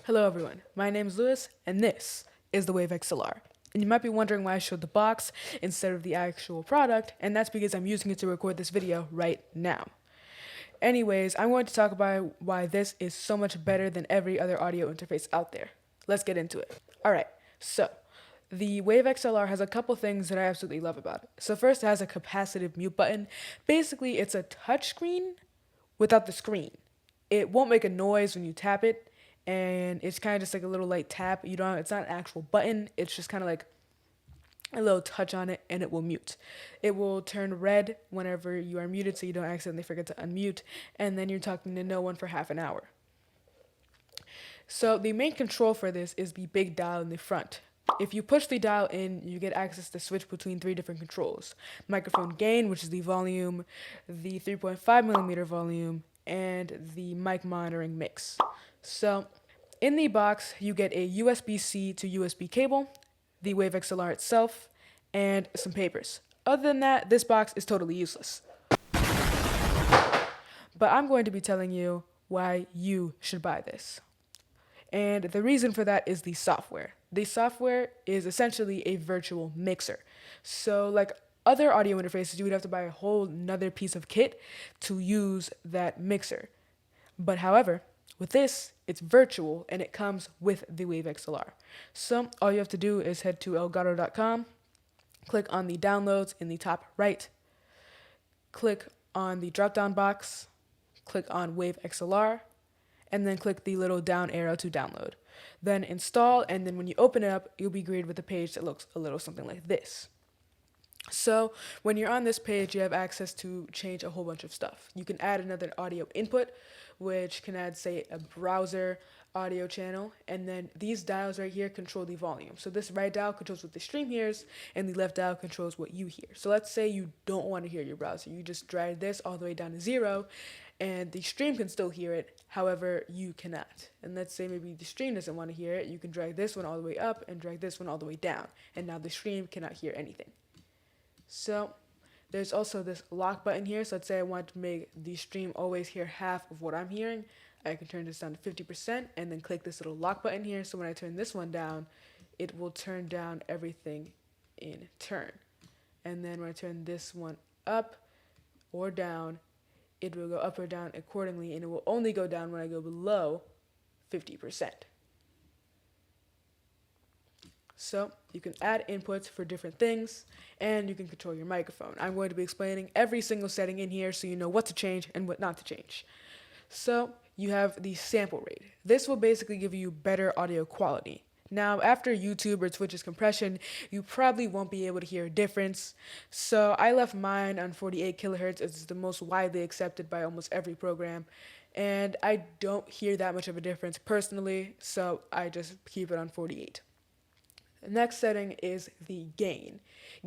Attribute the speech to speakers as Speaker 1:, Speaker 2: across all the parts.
Speaker 1: Hello everyone, my name is Lewis, and this is the Wave XLR. And you might be wondering why I showed the box instead of the actual product, and that's because I'm using it to record this video right now. Anyways, I'm going to talk about why this is so much better than every other audio interface out there. Let's get into it. Alright, so the Wave XLR has a couple things that I absolutely love about it. So first, it has a capacitive mute button. Basically, it's a touchscreen without the screen. It won't make a noise when you tap it, and it's kind of just like a little light tap. It's not an actual button. It's just kind of like a little touch on it, and it will mute. It will turn red whenever you are muted, so you don't accidentally forget to unmute, and then you're talking to no one for half an hour. So the main control for this is the big dial in the front. If you push the dial in, you get access to switch between three different controls: microphone gain, which is the volume, the 3.5 millimeter volume, and the mic monitoring mix. So in the box, you get a USB-C to USB cable, the Wave XLR itself, and some papers. Other than that, this box is totally useless. But I'm going to be telling you why you should buy this. And the reason for that is the software. The software is essentially a virtual mixer. So like other audio interfaces, you would have to buy a whole nother piece of kit to use that mixer. But however, with this, it's virtual and it comes with the Wave XLR. So all you have to do is head to elgato.com, click on the downloads in the top right, click on the drop-down box, click on Wave XLR, and then click the little down arrow to download. Then install, and then when you open it up, you'll be greeted with a page that looks a little something like this. So when you're on this page, you have access to change a whole bunch of stuff. You can add another audio input, which can add, say, a browser audio channel, and then these dials right here control the volume. So this right dial controls what the stream hears, and the left dial controls what you hear. So let's say you don't want to hear your browser. You just drag this all the way down to 0, and the stream can still hear it, however, you cannot. And let's say maybe the stream doesn't want to hear it. You can drag this one all the way up and drag this one all the way down, and now the stream cannot hear anything. So there's also this lock button here. So let's say I want to make the stream always hear half of what I'm hearing. I can turn this down to 50% and then click this little lock button here. So when I turn this one down, it will turn down everything in turn. And then when I turn this one up or down, it will go up or down accordingly, and it will only go down when I go below 50%. So you can add inputs for different things, and you can control your microphone. I'm going to be explaining every single setting in here so you know what to change and what not to change. So you have the sample rate. This will basically give you better audio quality. Now, after YouTube or Twitch's compression, you probably won't be able to hear a difference. So I left mine on 48 kilohertz. It's the most widely accepted by almost every program. And I don't hear that much of a difference personally, so I just keep it on 48. The next setting is the gain.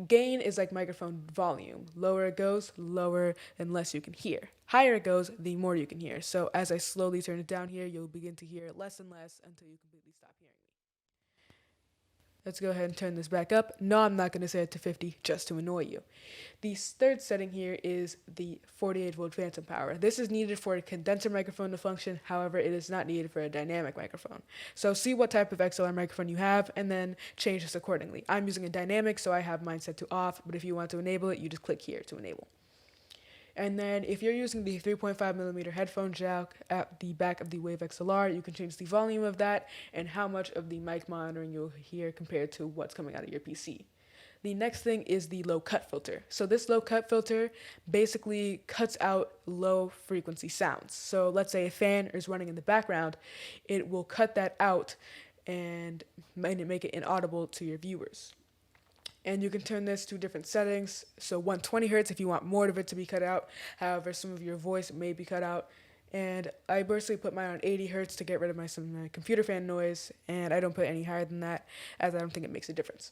Speaker 1: Gain is like microphone volume. Lower it goes, lower and less you can hear. Higher it goes, the more you can hear. So as I slowly turn it down here, you'll begin to hear less and less until you completely stop hearing me. Let's go ahead and turn this back up. No, I'm not going to set it to 50 just to annoy you. The third setting here is the 48 volt phantom power. This is needed for a condenser microphone to function. However, it is not needed for a dynamic microphone. So see what type of XLR microphone you have and then change this accordingly. I'm using a dynamic, so I have mine set to off, but if you want to enable it, you just click here to enable. And then if you're using the 3.5 millimeter headphone jack at the back of the Wave XLR, you can change the volume of that and how much of the mic monitoring you'll hear compared to what's coming out of your PC. The next thing is the low cut filter. So this low cut filter basically cuts out low frequency sounds. So let's say a fan is running in the background, it will cut that out and make it inaudible to your viewers. And you can turn this to different settings. So 120 hertz if you want more of it to be cut out. However, some of your voice may be cut out. And I personally put mine on 80 hertz to get rid of my computer fan noise. And I don't put any higher than that, as I don't think it makes a difference.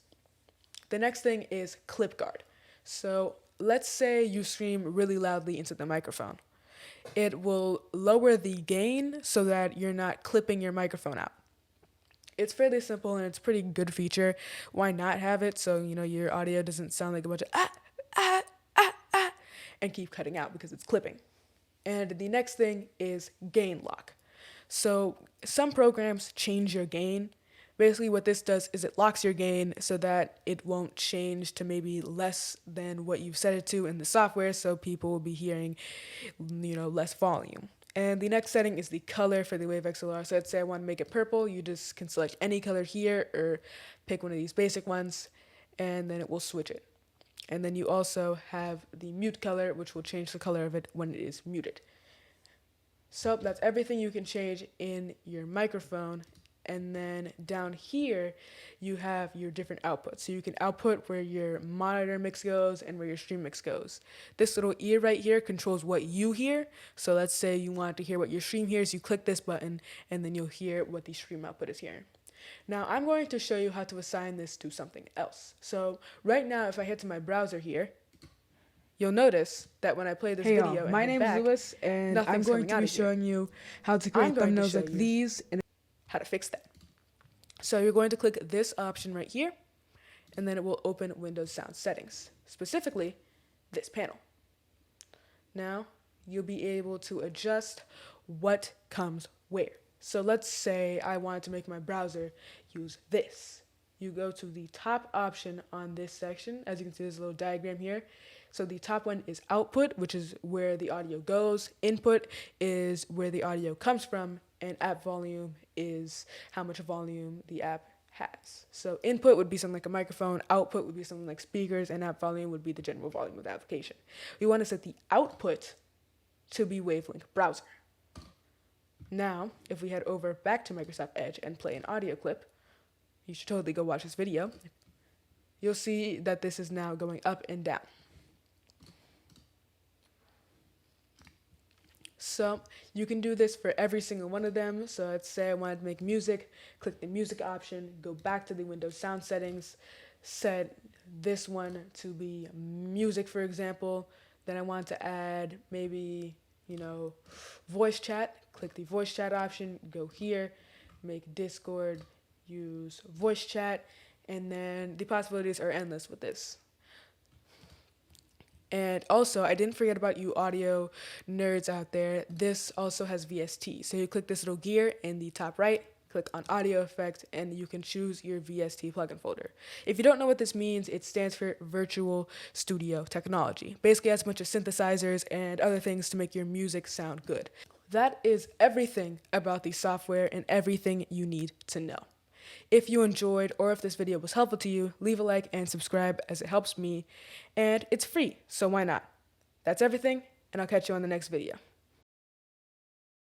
Speaker 1: The next thing is clip guard. So let's say you scream really loudly into the microphone. It will lower the gain so that you're not clipping your microphone out. It's fairly simple and it's a pretty good feature. Why not have it so your audio doesn't sound like a bunch of and keep cutting out because it's clipping. And the next thing is gain lock. So some programs change your gain. Basically, what this does is it locks your gain so that it won't change to maybe less than what you've set it to in the software, so people will be hearing, less volume. And the next setting is the color for the Wave XLR. So let's say I want to make it purple. You just can select any color here or pick one of these basic ones, and then it will switch it. And then you also have the mute color, which will change the color of it when it is muted. So that's everything you can change in your microphone. And then down here, you have your different outputs. So you can output where your monitor mix goes and where your stream mix goes. This little ear right here controls what you hear. So let's say you want to hear what your stream hears, you click this button, and then you'll hear what the stream output is hearing. Now I'm going to show you how to assign this to something else. So right now, if I head to my browser here, you'll notice that when I play this video,
Speaker 2: my name is Lewis, and I'm going to be showing you how to create thumbnails like these and
Speaker 1: how to fix that. So you're going to click this option right here, and then it will open Windows Sound Settings, specifically this panel. Now you'll be able to adjust what comes where. So let's say I wanted to make my browser use this. You go to the top option on this section. As you can see, there's a little diagram here. So the top one is output, which is where the audio goes. Input is where the audio comes from. And app volume is how much volume the app has. So input would be something like a microphone, output would be something like speakers, and app volume would be the general volume of the application. We want to set the output to be Wavelength Browser. Now, if we head over back to Microsoft Edge and play an audio clip, you should totally go watch this video, you'll see that this is now going up and down. So you can do this for every single one of them. So let's say I wanted to make music, click the music option, go back to the Windows Sound Settings, set this one to be music, for example. Then I want to add maybe, voice chat, click the voice chat option, go here, make Discord, use voice chat, and then the possibilities are endless with this. And also, I didn't forget about you audio nerds out there. This also has VST. So you click this little gear in the top right, click on audio effect, and you can choose your VST plugin folder. If you don't know what this means, it stands for Virtual Studio Technology. Basically, it has a bunch of synthesizers and other things to make your music sound good. That is everything about the software and everything you need to know. If you enjoyed or if this video was helpful to you, leave a like and subscribe as it helps me. And it's free, so why not? That's everything, and I'll catch you on the next video.